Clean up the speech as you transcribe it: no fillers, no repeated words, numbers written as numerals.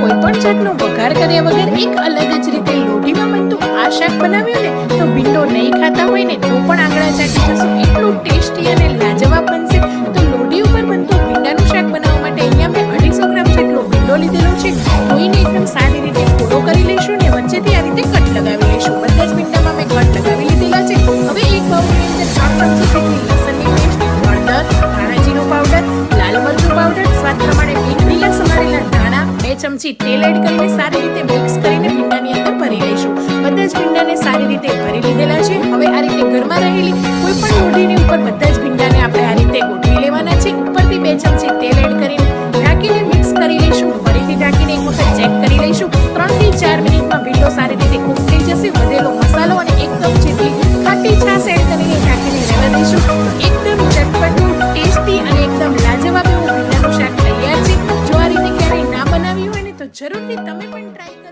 કોઈ પણ જાતનો વઘાર કર્યા વગર એક અલગ જ રીતે લોઢીમાં બનતું આ શાક બનાવ્યું ને તો ભીંડો નહીં ખાતા હોય ને તો પણ આંગળા ચાટી જશો, એટલું ટેસ્ટી અને લાજવાબ બનશે। તો લોઢી ઉપર બનતું ભીંડાનું શાક બનાવવા માટે અહીંયા મેં 250 ગ્રામ જેટલો ભીંડો લીધેલો છે। ધોઈને એકદમ સારી રીતે ફોડો કરી લઈશું ને વચ્ચેથી આ રીતે કટ લગાવી લઈશું। બધા જ ભીંડામાં મેં કટ લગાવી લીધેલા છે। હવે એક બાઉલની અંદર 4 ચમચી જેટલી લસણની પેસ્ટ, હળદર, ધાણા જીરું પાવડર, લાલ મરચું પાવડર, સ્વાદ પ્રમાણે લીલા સમારેલા ધાણા, 2 ચમચી તેલ એડ કરીને સારી રીતે મિક્સ કરીને ભીંડાની અંદર ભરી લઈશું। બધા જ ભીંડાને સારી રીતે ભરી લીધેલા છે। હવે આ રીતે ઘરમાં રહેલી કોઈ પણ લોઢીની ઉપર બધા જ ભીંડાને આપણે આ રીતે ગોઠવી લેવાના છે। ઉપરથી 2 ચમચી તેલ એડ કરીને ઢાંકીને મિક્સ કરી લઈશું। ફરીથી ઢાંકીને એક વખત ચેક કરી લઈશું। 3 થી 4 મિનિટમાં ભીંડો સારી રીતે કૂક થઈ જશે। વધેલો મસાલો અને 1 કપ જેટલી ખાટી છાશ એડ કરીને ઢાંકીને રહેવા દઈશું। એકદમ ચટપટું, ટેસ્ટી અને એકદમ લાજવાબ એવું ભીંડાનું શાક તૈયાર છે। જો આ રીતે ક્યારેય ના બનાવ્યું હોય ને તો જરૂરથી તમે પણ ટ્રાય કરો।